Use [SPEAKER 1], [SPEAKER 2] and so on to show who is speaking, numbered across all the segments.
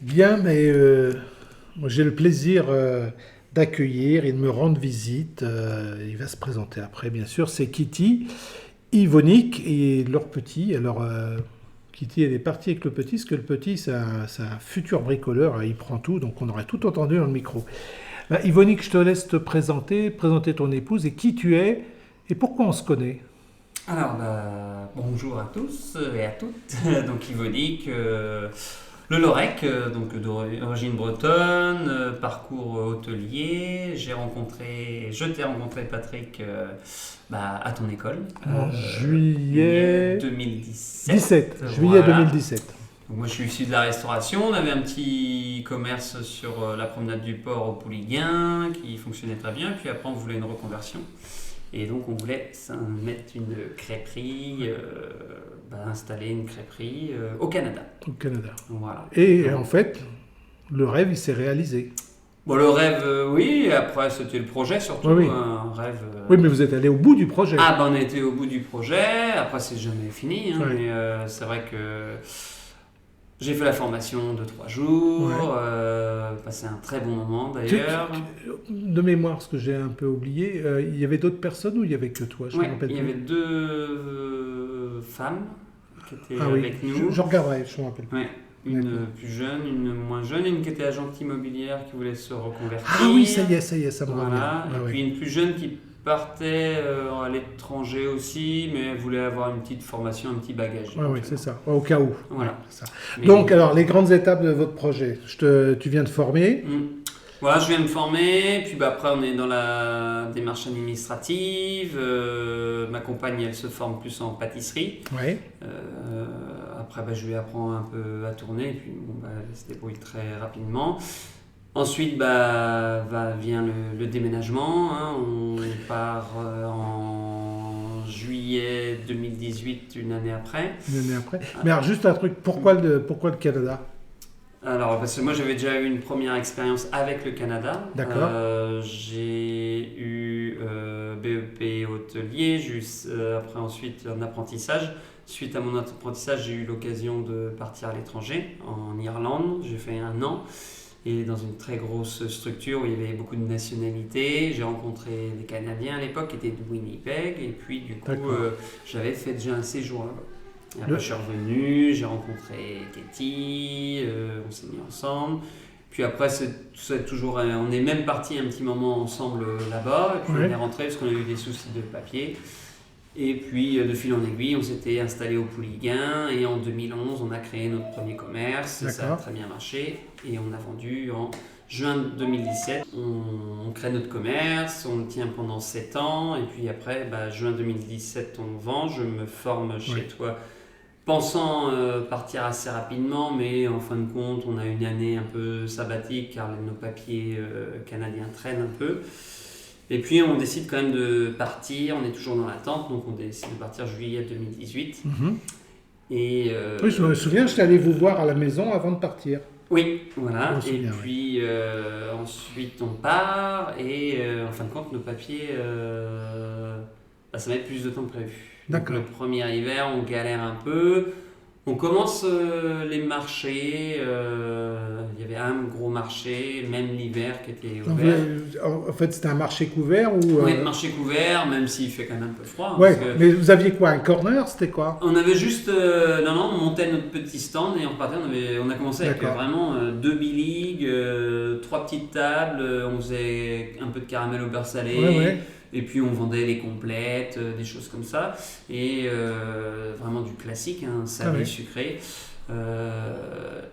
[SPEAKER 1] Bien, mais moi j'ai le plaisir d'accueillir et de me rendre visite. Il va se présenter après, bien sûr. C'est Kitty, Yvonique et leur petit. Alors, Kitty, elle est partie avec le petit, parce que le petit, c'est un futur bricoleur. Hein, il prend tout, donc on aurait tout entendu dans le micro. Bah, Yvonique, je te laisse te présenter ton épouse et qui tu es et pourquoi on se connaît.
[SPEAKER 2] Alors, bonjour à tous et à toutes. Donc, Yvonique, le Lorec, donc d'origine bretonne, parcours hôtelier. Je t'ai rencontré, Patrick, à ton école,
[SPEAKER 1] En
[SPEAKER 2] juillet
[SPEAKER 1] juillet
[SPEAKER 2] 2017.
[SPEAKER 1] juillet
[SPEAKER 2] Voilà.
[SPEAKER 1] 2017.
[SPEAKER 2] Donc, moi, je suis issu de la restauration. On avait un petit commerce sur la promenade du port au Pouliguen qui fonctionnait très bien. Puis après, on voulait une reconversion. Et donc on voulait mettre une crêperie, installer une crêperie au Canada.
[SPEAKER 1] Au Canada.
[SPEAKER 2] Voilà.
[SPEAKER 1] Et en fait, le rêve, il s'est réalisé.
[SPEAKER 2] Bon, le rêve, oui, après c'était le projet surtout,
[SPEAKER 1] Oui, oui.
[SPEAKER 2] un rêve.
[SPEAKER 1] Oui, mais vous êtes allé au bout du projet.
[SPEAKER 2] On a été au bout du projet, après c'est jamais fini,
[SPEAKER 1] Ouais.
[SPEAKER 2] mais c'est vrai que j'ai fait la formation de 3 jours, passé un très bon moment d'ailleurs.
[SPEAKER 1] De mémoire, ce que j'ai un peu oublié, il y avait d'autres personnes ou il y avait que toi? Je me
[SPEAKER 2] Ouais,
[SPEAKER 1] rappelle
[SPEAKER 2] il y
[SPEAKER 1] plus.
[SPEAKER 2] avait deux femmes qui étaient
[SPEAKER 1] Ah oui,
[SPEAKER 2] avec nous.
[SPEAKER 1] je regarderai, je me rappelle plus.
[SPEAKER 2] Ouais, une
[SPEAKER 1] D'accord.
[SPEAKER 2] plus jeune, une moins jeune, et une qui était agente immobilière qui voulait se reconvertir.
[SPEAKER 1] Ah oui, ça y est, ça me revient.
[SPEAKER 2] Voilà,
[SPEAKER 1] Ah
[SPEAKER 2] et
[SPEAKER 1] oui.
[SPEAKER 2] puis une plus jeune qui partait à l'étranger aussi, mais elle voulait avoir une petite formation, un petit bagage.
[SPEAKER 1] Ouais, oui, c'est ça, au cas où.
[SPEAKER 2] Voilà.
[SPEAKER 1] Ouais, c'est ça.
[SPEAKER 2] Mais-
[SPEAKER 1] Donc, alors, les grandes étapes de votre projet. Tu viens de former.
[SPEAKER 2] Voilà, je viens me former, puis après on est dans la démarche administrative. Ma compagne, elle se forme plus en pâtisserie.
[SPEAKER 1] Oui.
[SPEAKER 2] Après, je lui apprends un peu à tourner, et puis elle se débrouille très rapidement. Ensuite, vient le déménagement. Hein. On part en juillet 2018, une année après.
[SPEAKER 1] Une année après. Mais alors, juste un truc, pourquoi le Canada?
[SPEAKER 2] Alors, parce que moi, j'avais déjà eu une première expérience avec le Canada.
[SPEAKER 1] D'accord.
[SPEAKER 2] J'ai eu BEP hôtelier, après ensuite un apprentissage. Suite à mon apprentissage, j'ai eu l'occasion de partir à l'étranger, en Irlande. J'ai fait 1 an. Et dans une très grosse structure où il y avait beaucoup de nationalités. J'ai rencontré des Canadiens à l'époque qui étaient de Winnipeg. Et puis, du coup, j'avais fait déjà un séjour là-bas. Et après, je suis revenu, j'ai rencontré Katie, on s'est mis ensemble. Puis après, on est même parti un petit moment ensemble là-bas. Et puis on est rentré parce qu'on a eu des soucis de papier. Et puis, de fil en aiguille, on s'était installé au Pouliguen. Et en 2011, on a créé notre premier commerce. Ça a très bien marché. Et on a vendu en juin 2017. On crée notre commerce, on le tient pendant 7 ans. Et puis après, juin 2017, on vend. Je me forme chez toi, pensant partir assez rapidement. Mais en fin de compte, on a une année un peu sabbatique car nos papiers canadiens traînent un peu. Et puis on décide quand même de partir, on est toujours dans l'attente, donc on décide de partir juillet 2018.
[SPEAKER 1] Oui, je me souviens, j'étais allé vous voir à la maison avant de partir.
[SPEAKER 2] Oui, voilà.
[SPEAKER 1] Je me souviens,
[SPEAKER 2] puis ensuite on part et en fin de compte nos papiers, ça met plus de temps que prévu.
[SPEAKER 1] D'accord.
[SPEAKER 2] Donc, le premier hiver, on galère un peu. On commence les marchés, il y avait un gros marché, même l'hiver qui était ouvert.
[SPEAKER 1] En fait, c'était un marché couvert ou
[SPEAKER 2] Oui, marché couvert, même s'il fait quand même un peu froid.
[SPEAKER 1] Ouais, mais vous aviez quoi? Un corner? C'était quoi?
[SPEAKER 2] On avait juste, on montait notre petit stand et on repartait. On a commencé avec vraiment 2 biligues, 3 petites tables, on faisait un peu de caramel au beurre salé. Et puis on vendait les complètes, des choses comme ça. Et vraiment du classique, salé, sucré.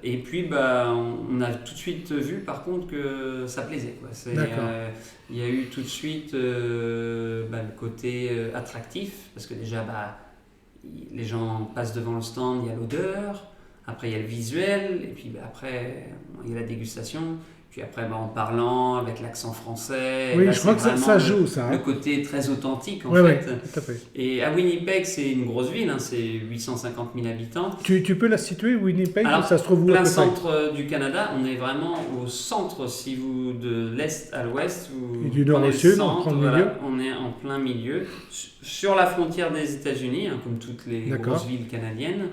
[SPEAKER 2] Et puis on a tout de suite vu par contre que ça plaisait. Il y a eu tout de suite le côté attractif. Parce que déjà, les gens passent devant le stand, il y a l'odeur. Après, il y a le visuel. Et puis après, il y a la dégustation. Puis après, en parlant avec l'accent français.
[SPEAKER 1] Oui, je crois que ça joue, ça.
[SPEAKER 2] Le côté très authentique, en
[SPEAKER 1] fait.
[SPEAKER 2] Oui,
[SPEAKER 1] tout à fait.
[SPEAKER 2] Et à Winnipeg, c'est une grosse ville, c'est 850 000 habitants.
[SPEAKER 1] Tu peux la situer, Winnipeg?
[SPEAKER 2] Alors,
[SPEAKER 1] ça se trouve où?
[SPEAKER 2] Plein centre du Canada, on est vraiment au centre, si vous de l'est à l'ouest.
[SPEAKER 1] Et du nord au sud,
[SPEAKER 2] on est en plein milieu, sur la frontière des États-Unis, comme toutes les grosses villes canadiennes.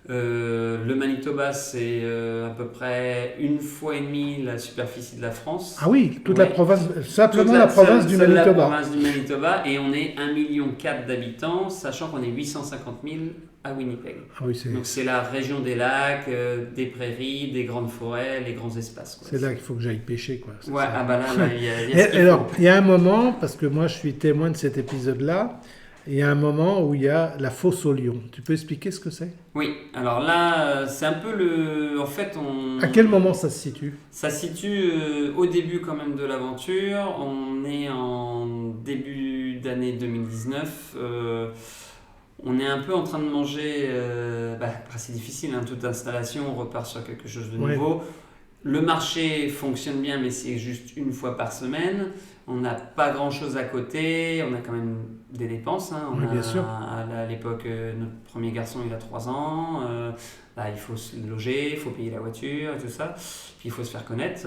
[SPEAKER 2] Le Manitoba, c'est à peu près une fois et demie la superficie de la France.
[SPEAKER 1] Ah oui, toute
[SPEAKER 2] Ouais.
[SPEAKER 1] la province, simplement
[SPEAKER 2] Toute
[SPEAKER 1] la province du
[SPEAKER 2] seule la
[SPEAKER 1] Manitoba.
[SPEAKER 2] province du Manitoba, et on est 1,4 million d'habitants, sachant qu'on est 850 000 à Winnipeg.
[SPEAKER 1] Ah oui,
[SPEAKER 2] Donc c'est la région des lacs, des prairies, des grandes forêts, les grands espaces, quoi.
[SPEAKER 1] c'est là qu'il faut que j'aille pêcher, quoi. C'est
[SPEAKER 2] Ouais,
[SPEAKER 1] ça.
[SPEAKER 2] ah bah là, il y a ce
[SPEAKER 1] Et
[SPEAKER 2] qu'il
[SPEAKER 1] alors,
[SPEAKER 2] faut.
[SPEAKER 1] il y a un moment, parce que moi je suis témoin de cet épisode-là, il y a un moment où il y a la fosse au lion. Tu peux expliquer ce que c'est?
[SPEAKER 2] Oui, alors là, c'est un peu le... En fait,
[SPEAKER 1] À quel moment ça se situe?
[SPEAKER 2] ça se situe au début quand même de l'aventure. On est en début d'année 2019. On est un peu en train de manger... c'est difficile, hein, toute installation, on repart sur quelque chose de
[SPEAKER 1] Ouais.
[SPEAKER 2] nouveau. Le marché fonctionne bien, mais c'est juste une fois par semaine. On n'a pas grand-chose à côté. On a quand même des dépenses, hein.
[SPEAKER 1] Oui, bien sûr.
[SPEAKER 2] À l'époque, notre premier garçon, il a 3 ans. Il faut se loger, il faut payer la voiture et tout ça. Puis il faut se faire connaître.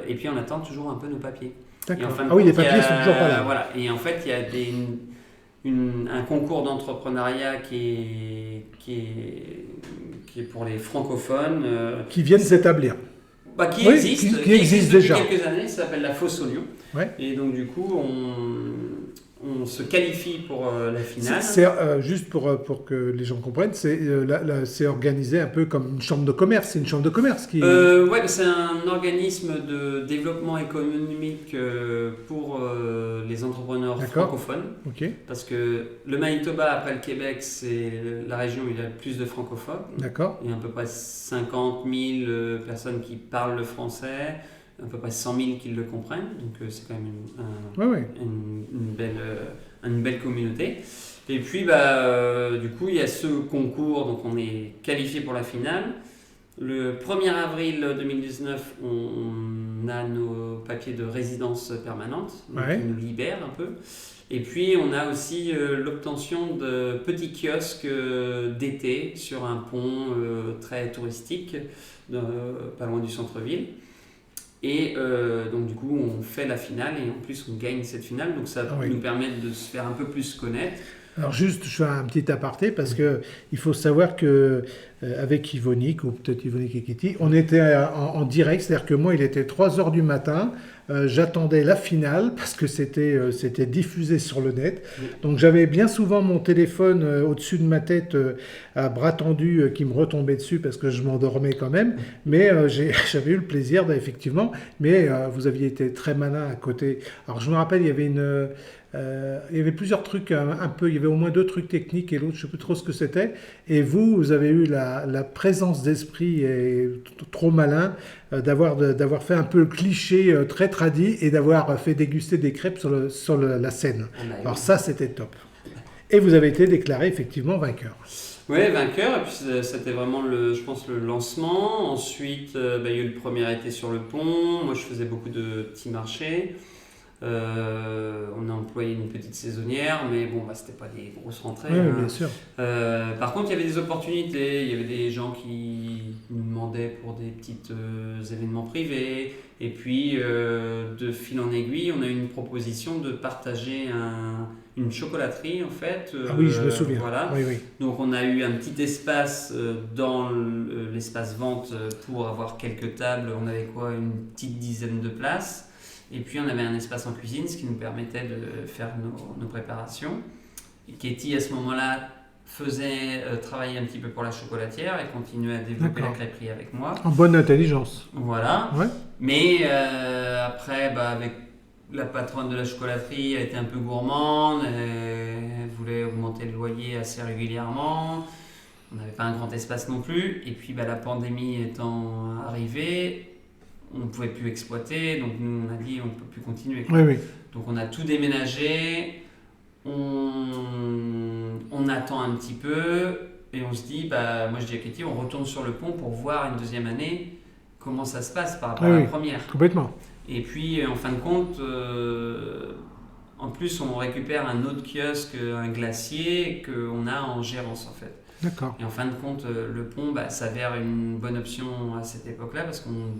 [SPEAKER 2] Et puis on attend toujours un peu nos papiers. Et en
[SPEAKER 1] D'accord.
[SPEAKER 2] fin de
[SPEAKER 1] Ah oui, les
[SPEAKER 2] compte, il y
[SPEAKER 1] papiers
[SPEAKER 2] a-
[SPEAKER 1] sont toujours pas là.
[SPEAKER 2] Voilà. Et en fait, il y a un concours d'entrepreneuriat qui est pour les francophones.
[SPEAKER 1] Qui viennent s'établir.
[SPEAKER 2] Qui
[SPEAKER 1] Oui,
[SPEAKER 2] existe,
[SPEAKER 1] qui existe
[SPEAKER 2] depuis
[SPEAKER 1] déjà.
[SPEAKER 2] quelques années, ça s'appelle la Fosse au Lion.
[SPEAKER 1] Ouais.
[SPEAKER 2] Et donc du coup, on se qualifie pour la finale.
[SPEAKER 1] Juste pour que les gens comprennent, c'est organisé un peu comme une chambre de commerce. C'est une chambre de commerce qui.
[SPEAKER 2] Ouais, c'est un organisme de développement économique pour les entrepreneurs
[SPEAKER 1] D'accord.
[SPEAKER 2] francophones.
[SPEAKER 1] Ok,
[SPEAKER 2] Parce que le Manitoba, après le Québec, c'est la région où il y a le plus de francophones.
[SPEAKER 1] d'accord.
[SPEAKER 2] Il y a à peu près 50 000 personnes qui parlent le français, à peu près 100 000 qui le comprennent. Donc c'est quand même
[SPEAKER 1] Ouais.
[SPEAKER 2] une belle communauté. Et puis du coup, il y a ce concours, donc on est qualifié pour la finale. Le 1er avril 2019, on a nos papiers de résidence permanente, donc
[SPEAKER 1] Ouais.
[SPEAKER 2] qui nous libèrent un peu. Et puis on a aussi l'obtention de petits kiosques d'été sur un pont très touristique, pas loin du centre-ville. Et donc du coup on fait la finale et en plus on gagne cette finale, donc ça
[SPEAKER 1] Ah oui.
[SPEAKER 2] nous permet de se faire un peu plus connaître.
[SPEAKER 1] Alors juste, je fais un petit aparté parce que il faut savoir que avec Yvonique, ou peut-être Yvonique et Kitty, on était en direct, c'est-à-dire que moi il était 3 heures du matin, j'attendais la finale parce que c'était diffusé sur le net.
[SPEAKER 2] Oui.
[SPEAKER 1] Donc j'avais bien souvent mon téléphone au-dessus de ma tête à bras tendu qui me retombait dessus parce que je m'endormais quand même. Mais j'avais eu le plaisir, effectivement. Mais vous aviez été très malin à côté. Alors je me rappelle, il y avait il y avait plusieurs trucs un peu, il y avait au moins 2 trucs techniques et l'autre, je ne sais plus trop ce que c'était. Et vous avez eu la présence d'esprit et trop malin d'avoir fait un peu le cliché très tradit et d'avoir fait déguster des crêpes sur la scène. Alors ça, c'était top. Et vous avez été déclaré effectivement vainqueur.
[SPEAKER 2] Ouais, vainqueur, et puis c'était vraiment je pense le lancement. Ensuite, il y a eu le premier été sur le pont. Moi, je faisais beaucoup de petits marchés. On a employé une petite saisonnière, mais bon, c'était pas des grosses rentrées.
[SPEAKER 1] Oui,
[SPEAKER 2] hein.
[SPEAKER 1] bien sûr.
[SPEAKER 2] Par contre, il y avait des opportunités. Il y avait des gens qui nous demandaient pour des petits événements privés. Et puis, de fil en aiguille, on a eu une proposition de partager une chocolaterie, en fait.
[SPEAKER 1] Ah oui, je me souviens.
[SPEAKER 2] Voilà.
[SPEAKER 1] Oui, oui.
[SPEAKER 2] Donc on a eu un petit espace dans l'espace vente pour avoir quelques tables. On avait une petite dizaine de places. Et puis on avait un espace en cuisine, ce qui nous permettait de faire nos préparations. Et Katie, à ce moment-là, faisait travailler un petit peu pour la chocolatière et continuait à développer la
[SPEAKER 1] D'accord.
[SPEAKER 2] crêperie avec moi.
[SPEAKER 1] En bonne intelligence.
[SPEAKER 2] Voilà.
[SPEAKER 1] Ouais.
[SPEAKER 2] Mais après, avec la patronne de la chocolaterie, elle était un peu gourmande, elle voulait augmenter le loyer assez régulièrement. On n'avait pas un grand espace non plus. Et puis la pandémie étant arrivée, on ne pouvait plus exploiter. Donc nous, on a dit on ne peut plus continuer.
[SPEAKER 1] Oui, oui.
[SPEAKER 2] Donc on a tout déménagé. On attend un petit peu. Et on se dit, moi je dis à Katie, on retourne sur le pont pour voir une deuxième année comment ça se passe par rapport à la première.
[SPEAKER 1] Complètement.
[SPEAKER 2] Et puis, en fin de compte, en plus, on récupère un autre kiosque, un glacier, qu'on a en gérance, en fait.
[SPEAKER 1] D'accord.
[SPEAKER 2] Et en fin de compte, le pont s'avère une bonne option à cette époque-là, parce qu'on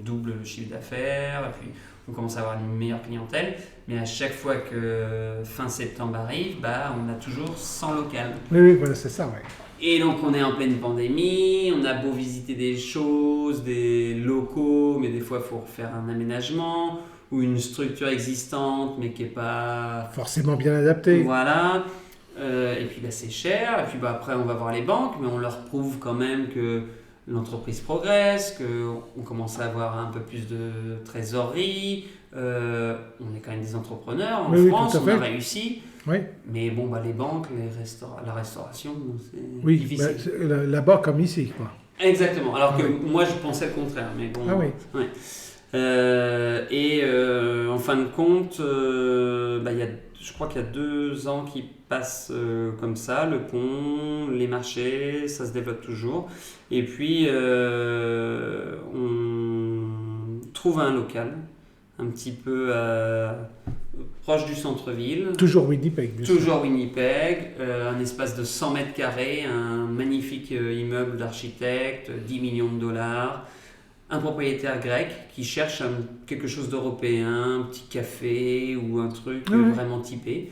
[SPEAKER 2] double le chiffre d'affaires, et puis on commence à avoir une meilleure clientèle. Mais à chaque fois que fin septembre arrive, on a toujours 100 locales.
[SPEAKER 1] Oui, oui, voilà, c'est ça, ouais.
[SPEAKER 2] Et donc on est en pleine pandémie, on a beau visiter des choses, des locaux, mais des fois il faut refaire un aménagement ou une structure existante mais qui n'est pas
[SPEAKER 1] Forcément bien adapté.
[SPEAKER 2] voilà. Et puis c'est cher. Et puis après on va voir les banques, mais on leur prouve quand même que l'entreprise progresse, qu'on commence à avoir un peu plus de trésorerie. On est quand même des entrepreneurs en France, on a réussi.
[SPEAKER 1] Oui.
[SPEAKER 2] Mais bon, les banques, la restauration, c'est
[SPEAKER 1] difficile. Là-bas comme ici, quoi.
[SPEAKER 2] Exactement. Alors que moi, je pensais le contraire. Mais bon, en fin de compte, je crois qu'il y a 2 ans qui passent comme ça, le pont, les marchés, ça se développe toujours. Et puis, on trouve un local, un petit peu proche du centre-ville.
[SPEAKER 1] Toujours Winnipeg.
[SPEAKER 2] Toujours Winnipeg, un espace de 100 mètres carrés, un magnifique immeuble d'architecte, 10 millions de dollars. Un propriétaire grec qui cherche quelque chose d'européen, un petit café ou un truc vraiment typé.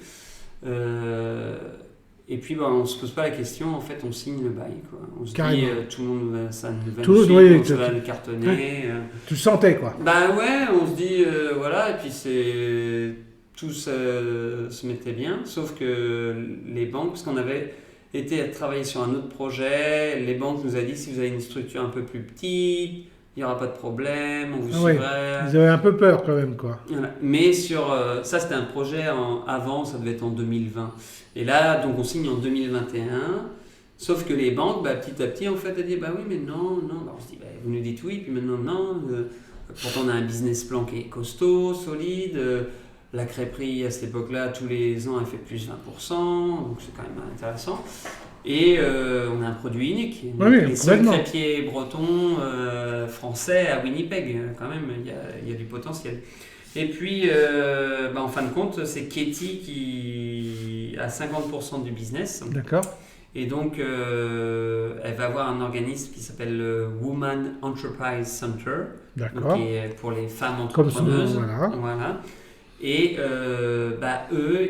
[SPEAKER 2] Et puis on ne se pose pas la question, en fait on signe le bail. Quoi. On se dit tout le monde ça va nous suivre, ça va le cartonner.
[SPEAKER 1] Ouais. Tu le sentais quoi.
[SPEAKER 2] On se dit voilà, et puis tout se mettait bien, sauf que les banques, parce qu'on avait été à travailler sur un autre projet, les banques nous ont dit si vous avez une structure un peu plus petite, il n'y aura pas de problème, on vous suivrait.
[SPEAKER 1] Ils avaient un peu peur quand même, quoi.
[SPEAKER 2] Voilà. Mais ça, c'était un projet avant, ça devait être en 2020. Et là, donc on signe en 2021. Sauf que les banques, petit à petit, en fait, elles disent oui, mais non. On se dit, vous nous dites oui, puis maintenant, non. Pourtant, on a un business plan qui est costaud, solide. La crêperie, à cette époque-là, tous les ans, elle fait plus 20%. Donc, c'est quand même intéressant. Et on a un produit unique. Les seuls crêpiers bretons français à Winnipeg, quand même, il y a du potentiel. Et puis, en fin de compte, c'est Katie qui a 50% du business.
[SPEAKER 1] D'accord.
[SPEAKER 2] Et donc, elle va avoir un organisme qui s'appelle le Woman Enterprise Center.
[SPEAKER 1] D'accord.
[SPEAKER 2] Qui est pour les femmes entrepreneuses.
[SPEAKER 1] Comme
[SPEAKER 2] voilà. Et eux,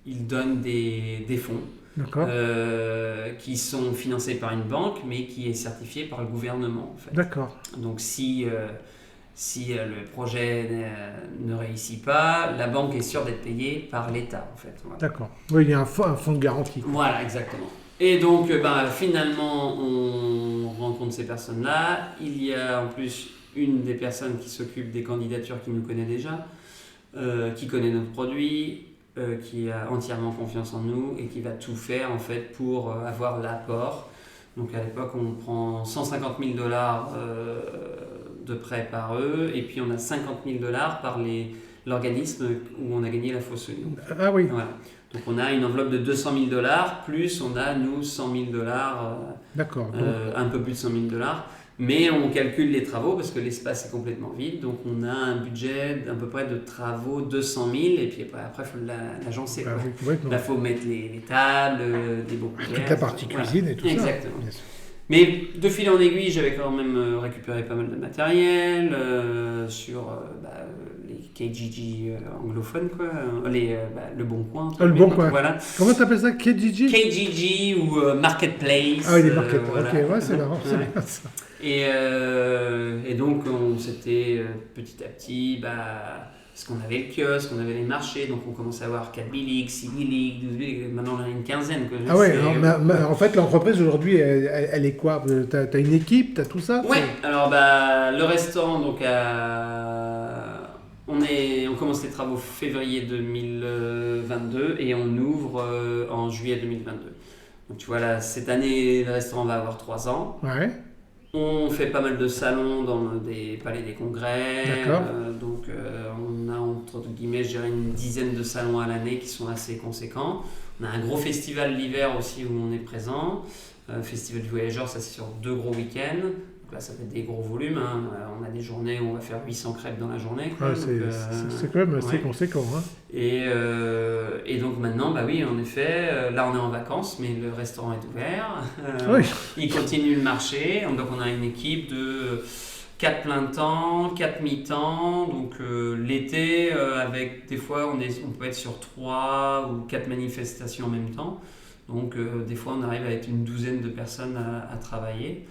[SPEAKER 2] ils donnent des fonds qui sont financés par une banque, mais qui est certifié par le gouvernement. En fait.
[SPEAKER 1] D'accord.
[SPEAKER 2] Donc si le projet ne réussit pas, la banque est sûre d'être payée par l'État. En fait. Voilà.
[SPEAKER 1] D'accord. Oui, il y a un fonds de garantie.
[SPEAKER 2] Voilà, exactement. Et donc finalement, on rencontre ces personnes-là. Il y a en plus une des personnes qui s'occupe des candidatures qui nous connaît déjà, qui connaît notre produit, qui a entièrement confiance en nous et qui va tout faire en fait pour avoir l'apport. Donc à l'époque, on prend 150 000 $ de prêt par eux et puis on a 50 000 $ par l'organisme où on a gagné la fausse union.
[SPEAKER 1] Ah oui.
[SPEAKER 2] Voilà. Donc on a une enveloppe de 200 000 $, plus on a nous 100 000 $,
[SPEAKER 1] d'accord,
[SPEAKER 2] un peu plus de 100 000 $. Mais on calcule les travaux parce que l'espace est complètement vide. Donc on a un budget d'à peu près de travaux 200 000 et puis après il faut l'agencer. Il faut mettre les tables, des beaux couverts.
[SPEAKER 1] Toute la partie cuisine et tout ça.
[SPEAKER 2] Exactement. Mais de fil en aiguille, j'avais quand même récupéré pas mal de matériel sur les KGG anglophones, quoi. Le Bon Coin.
[SPEAKER 1] Le Bon Coin.
[SPEAKER 2] Voilà.
[SPEAKER 1] Comment tu appelles ça, KGG?
[SPEAKER 2] KGG ou Marketplace.
[SPEAKER 1] Ah oui, les Marketplace. Voilà. Ok, c'est marrant, c'est bien ça.
[SPEAKER 2] Et donc, on s'était petit à petit, parce qu'on avait le kiosque, on avait les marchés, donc on commençait à avoir 4 billigs, 6 billigs, 12 billigs, maintenant on a une quinzaine. Quoi.
[SPEAKER 1] Ah ouais, en fait l'entreprise aujourd'hui, elle est quoi? T'as une équipe, t'as tout ça?
[SPEAKER 2] Oui, alors le restaurant, donc on commence les travaux février 2022 et on ouvre en juillet 2022. Donc tu vois là, cette année, le restaurant va avoir 3 ans.
[SPEAKER 1] Ouais.
[SPEAKER 2] On fait pas mal de salons dans des palais des congrès. Donc on a entre guillemets, je dirais une dizaine de salons à l'année qui sont assez conséquents. On a un gros festival l'hiver aussi où on est présent. Festival du voyageur, ça c'est sur 2 gros week-ends. Donc là ça fait des gros volumes. Hein. On a des journées où on va faire 800 crêpes dans la journée. Quoi.
[SPEAKER 1] Ah, c'est quand même assez conséquent. Hein.
[SPEAKER 2] Et donc maintenant, oui, en effet, là on est en vacances, mais le restaurant est ouvert.
[SPEAKER 1] Oui.
[SPEAKER 2] Il continue le marché. Donc on a une équipe de 4 plein temps, 4 mi-temps. Donc l'été, avec des fois, on peut être sur 3 ou 4 manifestations en même temps. Donc des fois on arrive à être une douzaine de personnes à travailler.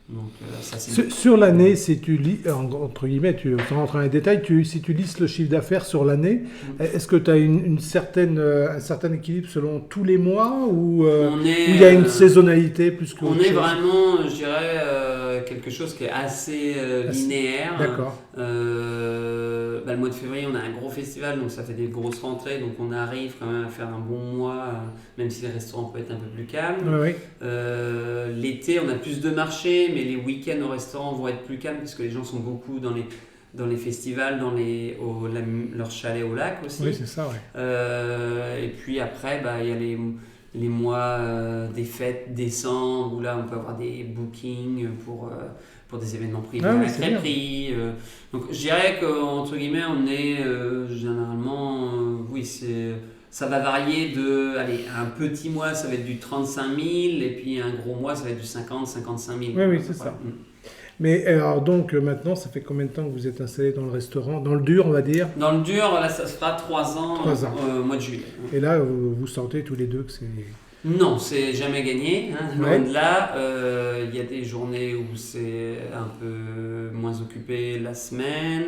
[SPEAKER 2] Donc ça c'est
[SPEAKER 1] Sur l'année, si tu lis, entre guillemets, sans rentrer dans les détails, si tu lisses le chiffre d'affaires sur l'année, est-ce que tu as un certain équilibre selon tous les mois ou il y a une saisonnalité plus que
[SPEAKER 2] on
[SPEAKER 1] autre
[SPEAKER 2] est
[SPEAKER 1] chose?
[SPEAKER 2] vraiment, je dirais, quelque chose qui est assez linéaire.
[SPEAKER 1] D'accord.
[SPEAKER 2] Le mois de février, on a un gros festival, donc ça fait des grosses rentrées, donc on arrive quand même à faire un bon mois, même si les restaurants peuvent être un peu plus calmes.
[SPEAKER 1] Oui,
[SPEAKER 2] L'été, on a plus de marchés, mais les week-ends au restaurant vont être plus calmes parce que les gens sont beaucoup dans les festivals, leurs chalets au lac aussi.
[SPEAKER 1] oui, c'est ça, ouais.
[SPEAKER 2] Et puis après, il y a les mois des fêtes, décembre, où là on peut avoir des bookings pour des événements privés à la crêperie. Donc je dirais qu'entre guillemets, on est généralement, ça va varier un petit mois, ça va être du 35 000, et puis un gros mois, ça va être du 50-55 000.
[SPEAKER 1] Oui, c'est ça. Mais alors donc maintenant, ça fait combien de temps que vous êtes installé dans le restaurant? Dans le dur, on va dire?
[SPEAKER 2] Dans le dur, là, ça fera 3 ans, au mois de juillet.
[SPEAKER 1] Et là, vous sentez tous les deux que c'est...
[SPEAKER 2] Non, c'est jamais gagné, loin de là. Il y a des journées où c'est un peu moins occupé la semaine.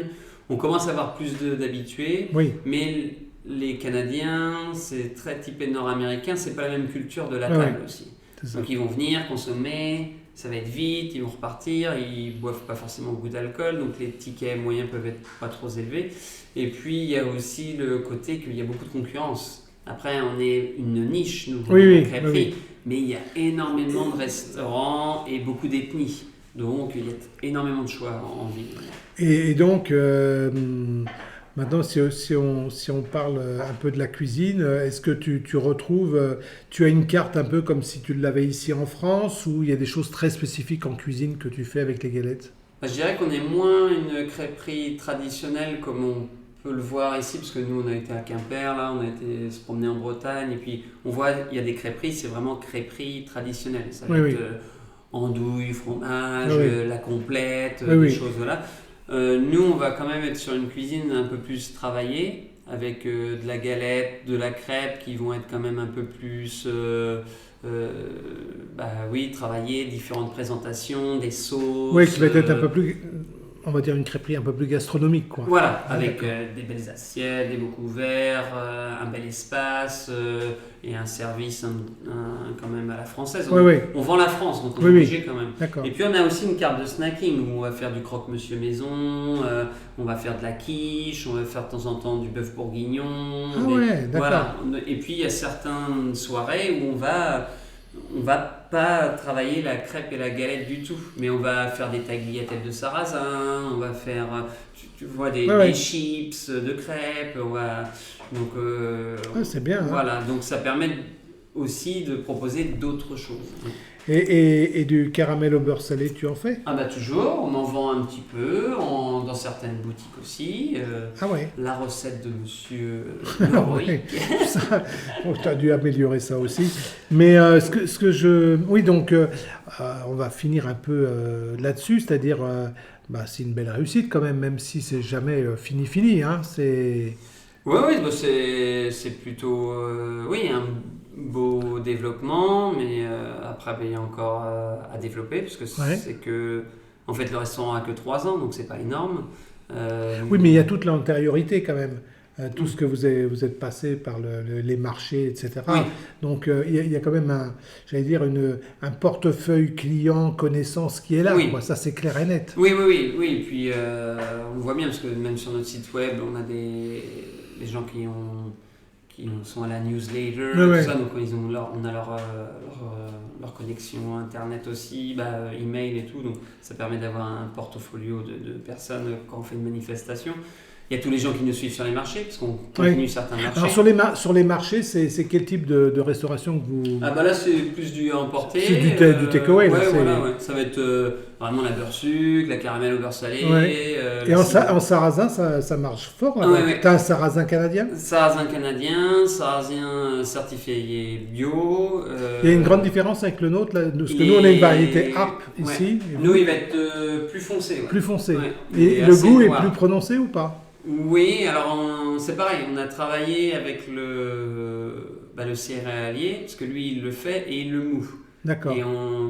[SPEAKER 2] On commence à avoir plus d'habitués, mais les Canadiens, c'est très typé nord-américain, c'est pas la même culture de la table aussi. Donc ils vont venir consommer, ça va être vite, ils vont repartir, ils boivent pas forcément beaucoup d'alcool, donc les tickets moyens peuvent être pas trop élevés. Et puis il y a aussi le côté qu'il y a beaucoup de concurrence. Après, on est une niche, nous, la crêperie, mais il y a énormément de restaurants et beaucoup d'ethnies. Donc, il y a énormément de choix en ville.
[SPEAKER 1] Et donc, maintenant, si on parle un peu de la cuisine, est-ce que tu retrouves, tu as une carte un peu comme si tu l'avais ici en France, ou il y a des choses très spécifiques en cuisine que tu fais avec les galettes?
[SPEAKER 2] Je dirais qu'on est moins une crêperie traditionnelle comme on peut le voir ici, parce que nous on a été à Quimper, là, on a été se promener en Bretagne, et puis on voit il y a des crêperies, c'est vraiment crêperie traditionnelle. Ça va être andouille, fromage, la complète, des choses voilà. Nous on va quand même être sur une cuisine un peu plus travaillée, avec de la galette, de la crêpe qui vont être quand même un peu plus travailler différentes présentations, des sauces.
[SPEAKER 1] Oui, qui va être un peu plus, on va dire une crêperie un peu plus gastronomique, quoi.
[SPEAKER 2] Voilà, avec des belles assiettes, des beaux couverts, un bel espace et un service quand même à la française. On vend la France, donc on est obligé quand même.
[SPEAKER 1] D'accord.
[SPEAKER 2] Et puis on a aussi une carte de snacking où on va faire du croque-monsieur maison, on va faire de la quiche, on va faire de temps en temps du bœuf bourguignon. Voilà. Et puis il y a certaines soirées où on va pas travailler la crêpe et la galette du tout, mais on va faire des tagliatelles de sarrasin, on va faire, tu vois, des chips de crêpes,
[SPEAKER 1] c'est bien.
[SPEAKER 2] Voilà, donc ça permet aussi de proposer d'autres choses.
[SPEAKER 1] Et du caramel au beurre salé, tu en fais?
[SPEAKER 2] Ah bah toujours, on en vend un petit peu, dans certaines boutiques aussi. La recette de Monsieur Leroy.
[SPEAKER 1] Tu as dû améliorer ça aussi. Mais oui, donc on va finir un peu là-dessus, c'est-à-dire c'est une belle réussite quand même si c'est jamais fini. Hein, c'est...
[SPEAKER 2] Oui, c'est plutôt un beau développement, mais après il y a encore à développer, parce que c'est que en fait le restaurant a que 3 ans, donc c'est pas énorme.
[SPEAKER 1] Oui, mais il y a toute l'antériorité quand même, tout ce que vous êtes passé par les marchés, etc. Donc il y a quand même un portefeuille client connaissance qui est là, quoi. Ça c'est clair et net.
[SPEAKER 2] Oui, et puis on voit bien, parce que même sur notre site web on a des gens qui sont à la newsletter, tout ça, donc on a leur connexion internet aussi, email et tout, donc ça permet d'avoir un portfolio de personnes quand on fait une manifestation. Il y a tous les gens qui nous suivent sur les marchés, parce qu'on continue certains marchés.
[SPEAKER 1] Alors sur les marchés, c'est quel type de restauration que vous...
[SPEAKER 2] Là c'est plus du à emporter.
[SPEAKER 1] C'est du takeaway.
[SPEAKER 2] Ça va être vraiment la beurre sucre, la caramel au beurre salé.
[SPEAKER 1] Et en sarrasin, ça marche fort. T'as un sarrasin canadien?
[SPEAKER 2] Sarrasin canadien, sarrasin certifié bio.
[SPEAKER 1] Il y a une grande différence avec le nôtre, là, parce que nous on a une variété harpe ici.
[SPEAKER 2] Nous il va être plus foncé.
[SPEAKER 1] Plus foncé. Et le goût est plus prononcé ou pas?
[SPEAKER 2] Oui, alors c'est pareil, on a travaillé avec le céréalier, parce que lui, il le fait et il le moue.
[SPEAKER 1] D'accord.
[SPEAKER 2] Et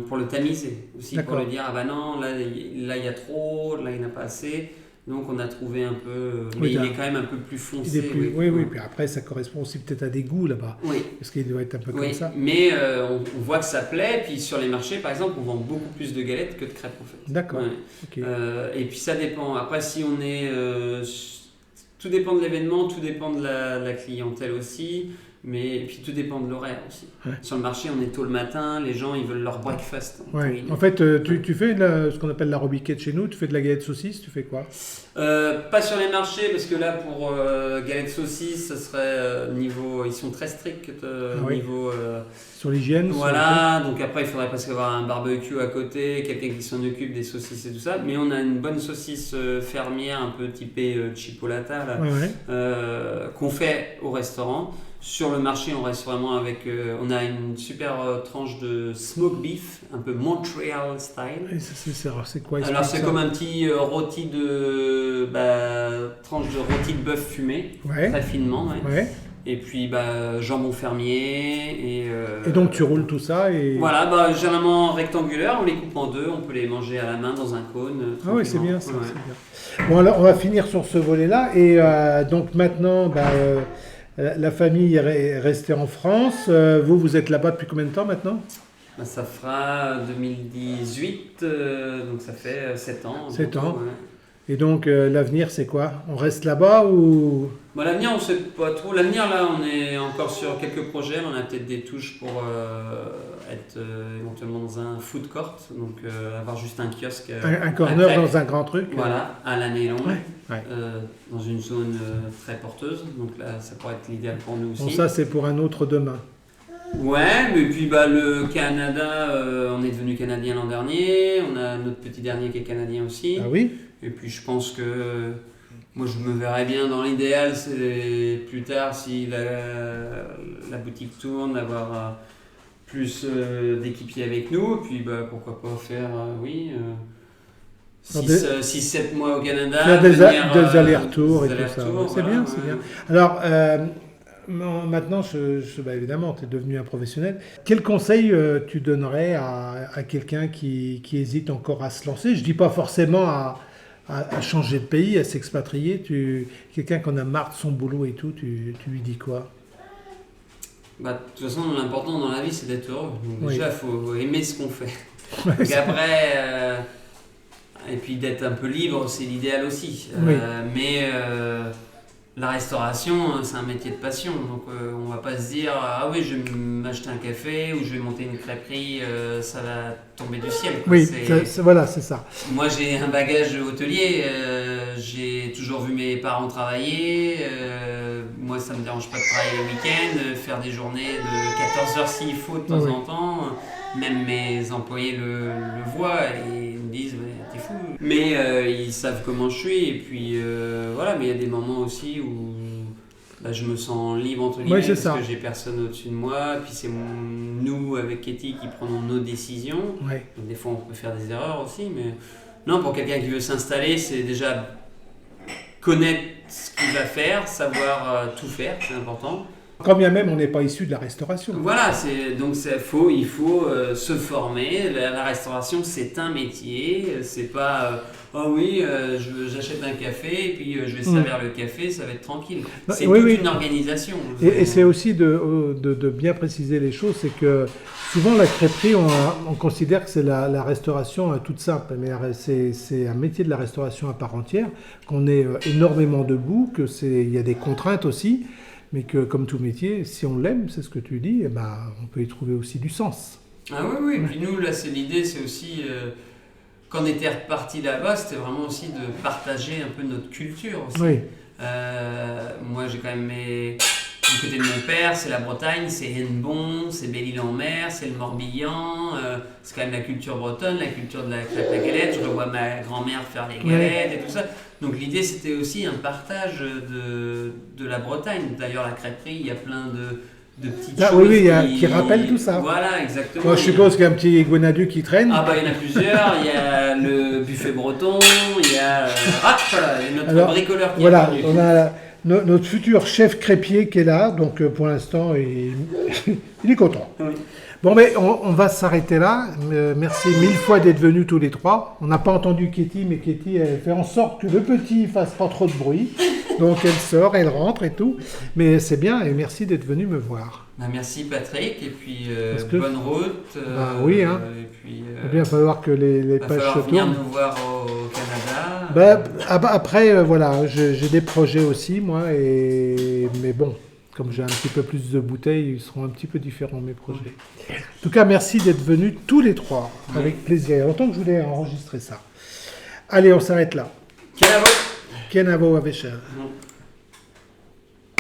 [SPEAKER 2] pour le tamiser aussi, pour
[SPEAKER 1] D'accord.
[SPEAKER 2] le dire, ah bah non, là il y a trop, là il n'y en a pas assez. Donc on a trouvé un peu, mais
[SPEAKER 1] Oui,
[SPEAKER 2] il est quand même un peu plus
[SPEAKER 1] Il est
[SPEAKER 2] foncé.
[SPEAKER 1] plus... Oui, puis après, ça correspond aussi peut-être à des goûts là-bas.
[SPEAKER 2] Oui.
[SPEAKER 1] Parce qu'il doit être un peu comme
[SPEAKER 2] Oui,
[SPEAKER 1] ça.
[SPEAKER 2] mais on voit que ça plaît. Puis sur les marchés, par exemple, on vend beaucoup plus de galettes que de crêpes en fait.
[SPEAKER 1] D'accord.
[SPEAKER 2] Ouais.
[SPEAKER 1] Ok.
[SPEAKER 2] Et puis ça dépend. Après, si on est, tout dépend de l'événement, tout dépend de la clientèle aussi. Mais et puis tout dépend de l'horaire aussi.
[SPEAKER 1] Ouais.
[SPEAKER 2] Sur le marché, on est tôt le matin, les gens ils veulent leur breakfast.
[SPEAKER 1] Ouais. En fait, tu fais ce qu'on appelle la robiquette chez nous, tu fais de la galette saucisse, tu fais quoi?
[SPEAKER 2] Pas sur les marchés, parce que là pour galette saucisse, ça serait niveau. Ils sont très stricts niveau.
[SPEAKER 1] Sur l'hygiène?
[SPEAKER 2] Voilà, donc après il faudrait presque avoir un barbecue à côté, quelqu'un qui s'en occupe des saucisses et tout ça. Mais on a une bonne saucisse fermière, un peu typée chipolata, là, qu'on fait au restaurant. Sur le marché, on reste vraiment avec. On a une super tranche de smoke beef, un peu Montreal style.
[SPEAKER 1] Et c'est quoi?
[SPEAKER 2] Alors c'est comme un petit rôti de. Tranche de rôti de bœuf fumé, très finement. Ouais. Et puis jambon fermier.
[SPEAKER 1] Et donc tu roules tout ça et...
[SPEAKER 2] Voilà, généralement rectangulaire, on les coupe en deux, on peut les manger à la main dans un cône.
[SPEAKER 1] Ah oui, c'est bien ça. C'est bien. Bon, alors on va finir sur ce volet-là. Et donc maintenant, la famille est restée en France. Vous êtes là-bas depuis combien de temps maintenant?
[SPEAKER 2] Ça fera 2018, donc ça fait 7 ans.
[SPEAKER 1] 7 ans.
[SPEAKER 2] Ouais.
[SPEAKER 1] Et donc l'avenir c'est quoi? On reste là-bas ou...
[SPEAKER 2] L'avenir on ne sait pas trop. L'avenir là on est encore sur quelques projets, on a peut-être des touches pour être éventuellement dans un food court, donc avoir juste un kiosque.
[SPEAKER 1] Un corner dans un grand truc.
[SPEAKER 2] Voilà, à l'année longue,
[SPEAKER 1] ouais.
[SPEAKER 2] dans une zone très porteuse, donc là ça pourrait être l'idéal pour nous aussi.
[SPEAKER 1] Bon, ça c'est pour un autre demain.
[SPEAKER 2] Ouais, mais puis le Canada, on est devenu Canadien l'an dernier, on a notre petit dernier qui est Canadien aussi.
[SPEAKER 1] Ah oui?
[SPEAKER 2] Et puis je pense que moi je me verrais bien dans l'idéal, c'est plus tard si la boutique tourne, d'avoir plus d'équipiers avec nous, et puis pourquoi pas faire 6-7 mois au Canada,
[SPEAKER 1] faire des allers-retours et tout ça. C'est bien, c'est bien. Alors maintenant, évidemment, tu es devenu un professionnel. Quel conseil tu donnerais à quelqu'un qui hésite encore à se lancer? Je ne dis pas forcément à changer de pays, à s'expatrier. Quelqu'un qui en a marre de son boulot et tout, tu lui dis quoi?
[SPEAKER 2] De toute façon, l'important dans la vie, c'est d'être heureux. Donc déjà, il faut aimer ce qu'on fait.
[SPEAKER 1] Ouais,
[SPEAKER 2] et après, et puis d'être un peu libre, c'est l'idéal aussi.
[SPEAKER 1] Oui.
[SPEAKER 2] Mais la restauration, c'est un métier de passion. Donc on ne va pas se dire ah oui, je vais m'acheter un café ou je vais monter une crêperie, ça va tomber du ciel. Quoi.
[SPEAKER 1] Oui, c'est ça.
[SPEAKER 2] Moi, j'ai un bagage hôtelier. J'ai toujours vu mes parents travailler. Moi, ça ne me dérange pas de travailler le week-end, faire des journées de 14 heures s'il faut de temps en temps. Même mes employés le voient et ils me disent t'es fou. Mais ils savent comment je suis. Et puis voilà, mais il y a des moments aussi où je me sens libre entre guillemets parce que j'ai personne au-dessus de moi. Puis c'est nous avec Katie qui prenons nos décisions.
[SPEAKER 1] Ouais.
[SPEAKER 2] Donc des fois on peut faire des erreurs aussi, mais non, pour quelqu'un qui veut s'installer, c'est déjà connaître ce qu'il va faire, savoir tout faire, c'est important.
[SPEAKER 1] Quand bien même on n'est pas issu de la restauration.
[SPEAKER 2] Voilà, il faut se former. La restauration, c'est un métier. C'est pas j'achète un café et puis je vais servir le café, ça va être tranquille. C'est une organisation.
[SPEAKER 1] Et c'est aussi de bien préciser les choses, c'est que souvent la crêperie, on considère que c'est la restauration toute simple, mais c'est un métier de la restauration à part entière, qu'on est énormément debout, il y a des contraintes aussi. Mais que comme tout métier, si on l'aime, c'est ce que tu dis, on peut y trouver aussi du sens.
[SPEAKER 2] Ah oui, et puis nous, là, l'idée, c'est aussi, quand on était reparti là-bas, c'était vraiment aussi de partager un peu notre culture aussi.
[SPEAKER 1] Oui.
[SPEAKER 2] Moi, j'ai quand même du côté de mon père, c'est la Bretagne, c'est Hennebont, c'est Belle-Île-en-Mer, c'est le Morbihan, c'est quand même la culture bretonne, la culture de la crêpe à galette, je revois ma grand-mère faire les galettes et tout ça. Donc l'idée c'était aussi un partage de la Bretagne. D'ailleurs la crêperie, il y a plein de petites choses
[SPEAKER 1] qui rappellent tout ça.
[SPEAKER 2] Voilà, exactement.
[SPEAKER 1] Moi, je suppose qu'il y a un petit Guenadu qui traîne.
[SPEAKER 2] Ah il y en a plusieurs, il y a le buffet breton, il y a notre bricoleur qui est venu.
[SPEAKER 1] notre futur chef crépier qui est là, donc pour l'instant, il est content.
[SPEAKER 2] Oui.
[SPEAKER 1] Bon, mais on va s'arrêter là. Merci mille fois d'être venus tous les trois. On n'a pas entendu Katie, mais Katie, elle fait en sorte que le petit fasse pas trop de bruit. Donc elle sort, elle rentre et tout. Mais c'est bien et merci d'être venu me voir.
[SPEAKER 2] Bah, merci Patrick, et puis
[SPEAKER 1] que-
[SPEAKER 2] bonne route.
[SPEAKER 1] Bah oui, hein.
[SPEAKER 2] Et puis,
[SPEAKER 1] Il va bien falloir que les
[SPEAKER 2] va
[SPEAKER 1] pages
[SPEAKER 2] falloir
[SPEAKER 1] se
[SPEAKER 2] venir
[SPEAKER 1] tournent.
[SPEAKER 2] nous voir au Canada.
[SPEAKER 1] Après, voilà, j'ai des projets aussi, moi. Mais bon, comme j'ai un petit peu plus de bouteilles, ils seront un petit peu différents, mes projets. En tout cas, merci d'être venus tous les trois. Avec plaisir. Il y a longtemps que je voulais enregistrer ça. Allez, on s'arrête là.
[SPEAKER 2] Kenavo.
[SPEAKER 1] Kenavo Avesha.
[SPEAKER 2] Mm.